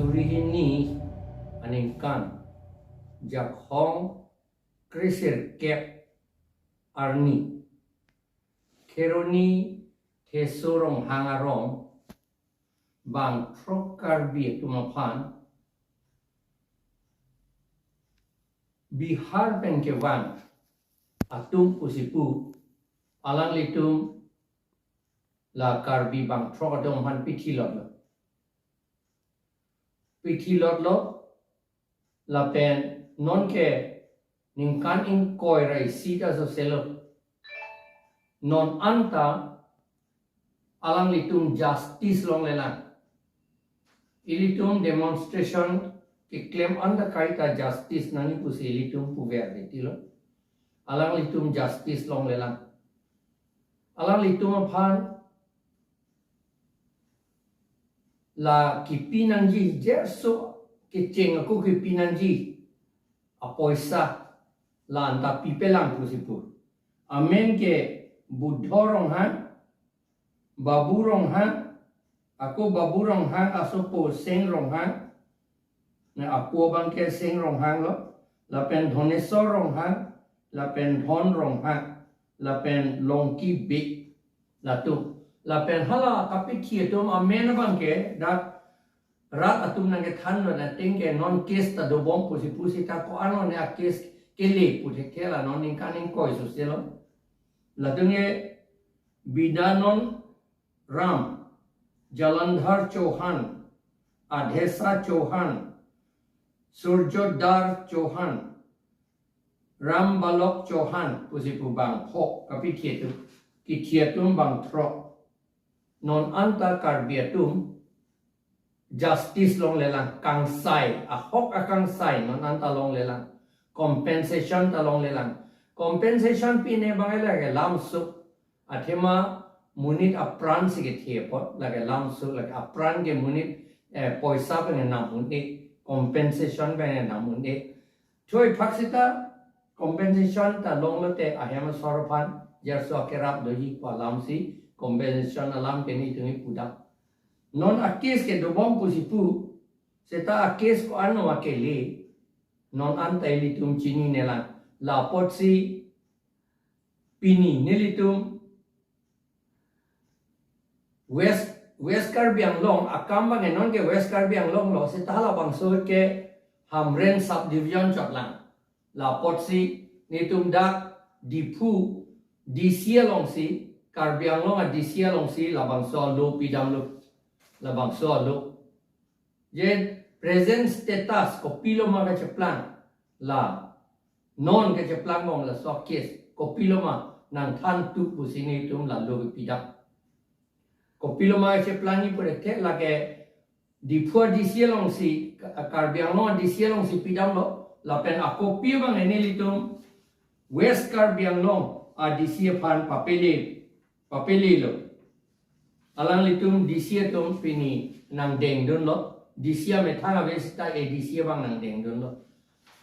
surihini aningkan jak hong krisir kep arni keroni tesorong hangarong Bangthrok akarbi tumapan Bihar pengkewan atum pusipu alang litum la akarbi Bangthrok adong han pitilot lo la pen non ke ningkan in koi rai sita so selo non anta alang litum justice long lelang ilitum demonstration ke claim anda kaita justice nani pusi ilitum puver ditilo alang litum justice long lelang alang litum aphan la kipinanji jerso ke ceng aku kipinanji apoisa la anta pipelang pusipu amen ke budhorong han baburong han aku baburong han asopo sengrong han na apo bangke sengrong han lo la pen dhonesorong han la pen dhonrong han la pen longki big la tu la pen hala kapit thietum amen bangke dat rat atum nange than no na tenge non case ta do bom pusi ta ko ano ne a case kele puthe kela non ning kaning koi so selo la tunge bidanon ram Jalandhar Chauhan, Adhesa Chauhan, Surjodar Chauhan, Ram Balok Chauhan, pusipu Bangthrok, kapitietum, kitietum Bangthrok, non anta karbiatum, justice long lelang, kang sai, ahok akang sai, non anta long lelang, compensation ta long lelang, compensation pine bangela lamsuk, athema munit apran sige thiepot lage lamsu lage apran ke munit poisa pengen namun compensation pengen namun choi phaksita compensation ta longlote ahema sorpan jerso kerap doji pa lamsi compensation alam ke ni tungi pudak non akes ke dobom pusipu seta akes ko ano akele non antai litum chini nela la potsi pini nelitum West Karbi Anglong akam bang non ke West Karbi Anglong lo se tahala bang so ke Hamren subdivision chotlang la potsi nitum dak dipu disia long si Karbi Anglong a disia long si la bang so lo pidam lo la bang so lo je present status ko piloma ka cheplang la non ka cheplang mong la so case ko piloma nang than tu pusini tum la lo pidam Kopiloma se plangi pure ke lage di phua di sialong si Karbi Anglong di sialong si pidam lo la pen akopi bang ene litum West Karbi Anglong a di sia pan papele lo alang litum di sia tum pini nang deng dun lo di sia me thanga vesta e di sia bang nang deng dun lo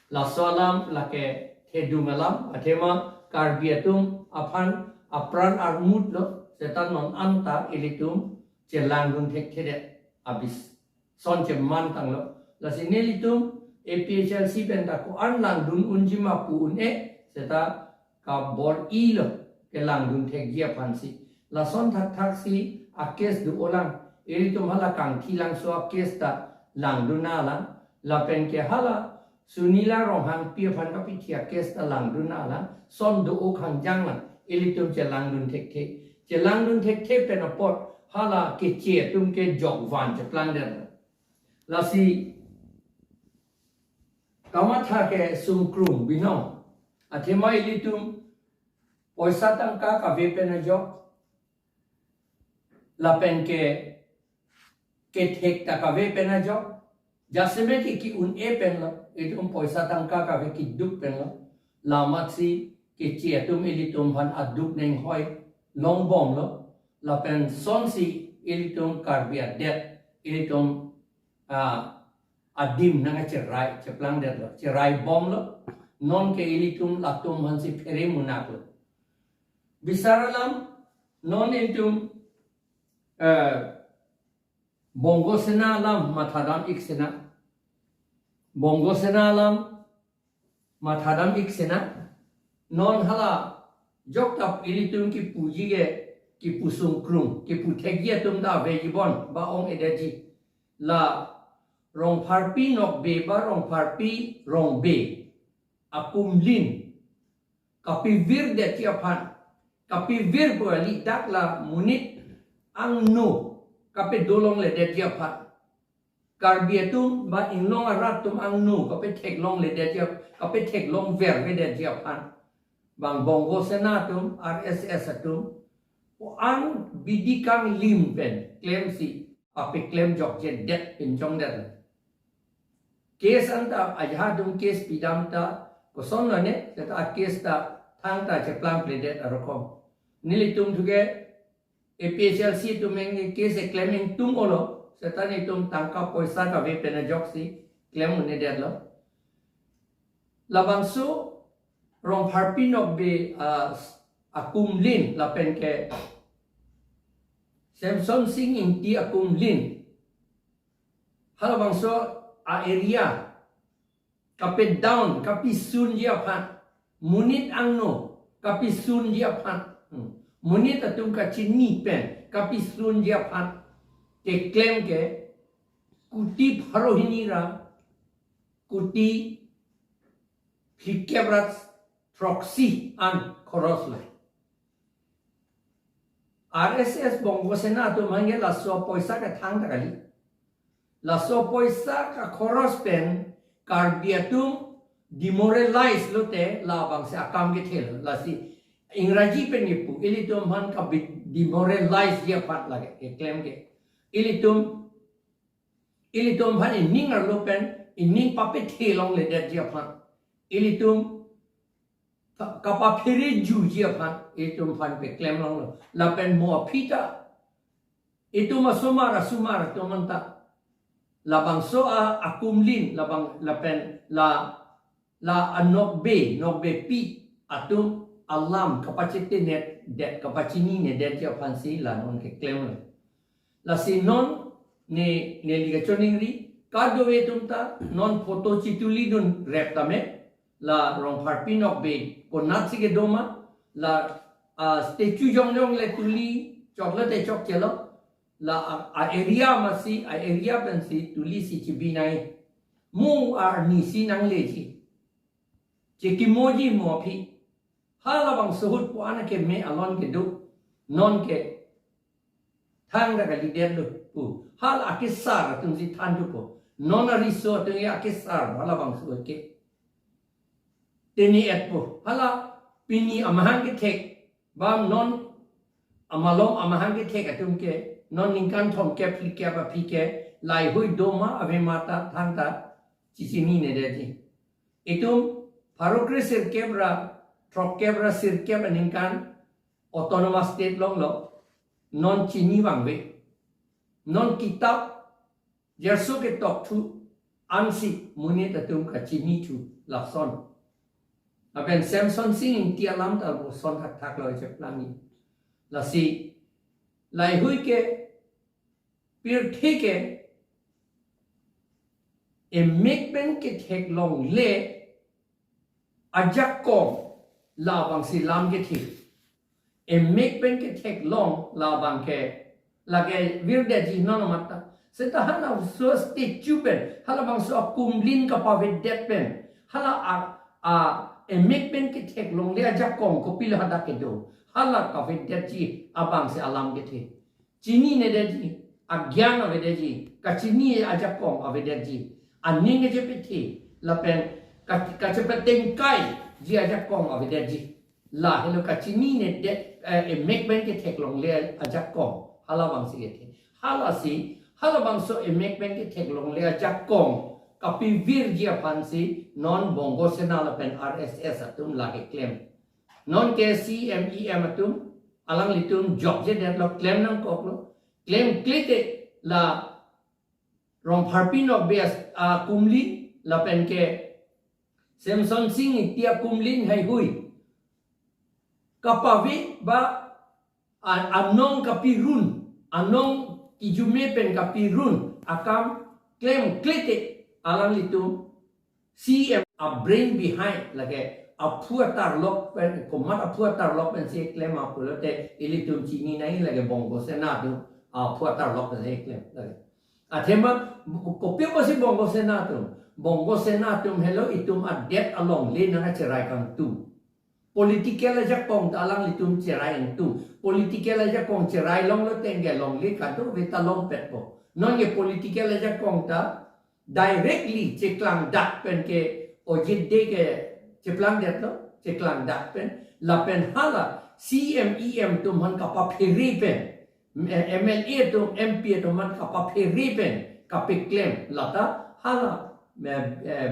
la salam la ke hedungalam athema Karbi atum aphan apran armut lo setan non anta ilitum celangun tekkede abis son ceman tang lo la sinelitum APHLC benda ko anlang dun unjima pu une seta ka bor i lo ke langdun tekgia pansi la son thak si akes du olang ilitum hala kang thilang so akes ta langduna la pen ke hala sunila rohang pia phan ka pitia kes ta langduna la son du o khang jang la ilitum celangun tekke Jelang tek pen apot hala ke cie tum ke jok van jeplang der la si kamatha ke sumkrum binong athema ilitum poisa tangka ka ve pen jok la pen ke thek ta ka ve pen jok jasme ki un e pen la itum poisa tangka ka ve ki duk pen la lamat si ke cie tum ilitum van aduk neng hoi long bom lo la pen son si ilitum karbia det ilitum adim nanga cerai ceplang det lo cerai bom lo non ke ilitum latum han si pere munak lo bisaralam non ilitum bongo sena lam mathadam ik sena bongo sena lam mathadam ik sena non hala jok tap ilitum ki puji ge ki pusung krung ki puthegia tum da vejibon ba ong edaji la rong parpi nok be ba rong parpi rong be akum lin kapi vir de tiapan kapi vir bali dak la munit ang no kapi dolong le de tiapan karbiatum ba inlong aratum ang no kapi tek long le de tiap kapi tek long ver ve de tiapan bang bongo senatum RSS atum ang bidikang lim pen claim si api claim jok je det pin jong det case anta ajadum case pidam ta koson na ne ta case ta thang ta che plan pledet arokom nilitum thuge APHLC tumeng case claiming tum olo setani tum tangka poisa ka ve pen jok si claim ne det lo labang su rong harpinok be akum lin la pen ke Samson singing ti akum lin halabang so a area kapit down kapi sun dia pan munit angno kapi sun dia pan munit atum ka chini pen kapi sun dia pan ke claim ke kuti pharohini ra kuti phikebrat proxy an khoros lai RSS bongo sena tu manggil la so poisa ka thang ta kali la so poisa ka khoros pen karbiatum demoralize lote la bang se akam ke thel la si इंग्रजी pen nipu ilitum han ka demoralize dia pat lage ke claim ke ilitum han inning ar lo pen inning pape thelong le dia pat ilitum kapa phiri ju dia pan itum pan pe claim long lo la pen mo pita itum sumara to manta la bang so a akumlin la bang la pen la anok be pi atum alam capacity net det capacity ne det dia pan si la non ke claim lo la si non ne liga choning ri kado ve tumta non photo chituli dun rep tame la rong harpinok be konat sige doma la statue jong le tuli chocolate chok chelo la area masi area pensi tuli si chibinai mu ni si nang le chi chekimoji mo phi hala bang suhut po ana ke me alon ke du non ke thang da gali der lu pu hal akisar tung si than du po non riso tung ya akisar hala bang suhut ke teni etpo hala pini amahang ke tek bam non amalom amahang ke tek atum ke non ningkan thom ke phike ba phike lai hui doma ave mata thangta chisini ne de itum parokre sir kebra trok kebra sir kebra ningkan autonomous state long lo non chini wangbe non kitab jerso ke tok thu ansi munit atum ka chini thu lapson aben Samson singing ti alam tal bo son thak lo je plani la si lai hui ke pir theke e make ben ke thek long le ajak kom la bang si lam ke thi e make ben ke thek long la bang ke la ke vir de ji no mata se ta hana so sti chupen hala bang so kum lin ka pa ve det pen hala a make ben ke thek long le ajak kom ko pil hada ke do hala ka ve det ji abang se alam ke thi chini ne de ji agyan ave de ji ka chini ajak kom ave de ji aning ke je pe thi la pen ka che pe teng kai ji ajak kom ave de ji la hello ka chini ne de e make ben ke thek long le ajak kom hala bang si ke thi hala si hala bang so e make ben ke thek long le ajak kom kapi vir ji pan si non bongo sena la pen RSS atum la ke claim non ke CMEM atum alang litum job je det lo claim nang kok lo claim klite la rong harpinok bes kumli la pen ke Samson sing tia kumlin hai hui kapavi ba anong kapirun anong kijume pen kapirun akam claim klete alam litum CM a brain behind like a puatar lok pen komat a puatar lok pen se claim a pulote ilitum chini nai like bongo senatu a puatar lok pen se claim like athema kopio ko si bongo senatum hello itum a debt along le na cherai kang tu political aja kong talang litum cerai itu political aja kong cerai long lo tengge long li kado vita long pet po non ye political aja kong ta directly ceklang dak pen ke ojit de ke ceplang det lo ceklang dak pen la pen hala CMEM tum han kapa pheri pen MLA tum MP tum han kapa pheri pen kape claim lata hala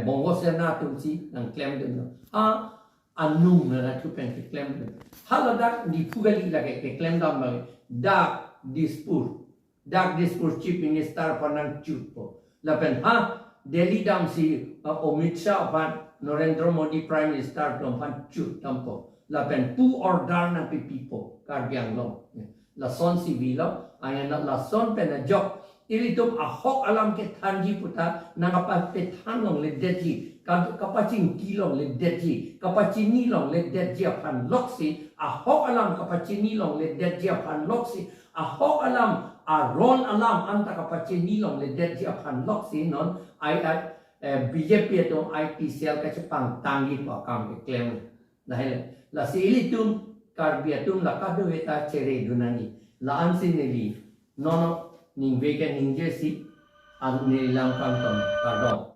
bongo senatum si nang claim den ha anum na tu pen ke claim de hala dak di fugali lage ke claim dam lage dak dispur chief minister panang chupo la pen ha Delhi dam si Amit Shah pan Narendra Modi prime minister dam pan chut tampo la pen pu order na pipo karbiang lo la son civil ayana la son pen job ilitum ahok alam ke thanji puta nangapa pe thanong le deji kapacing kilong le deji kapacini long le deji apan loksi ahok alam kapacini long le deji apan loksi ahok alam aron alam anta kapacini long le deji apan loksi non ai BJP to IT sel ka chepang tangi pa kam ke claim dahil la si ilitum karbiatum la kado eta chere dunani la ansineli nono ning vegan ning jesi ang nilang pangton pardon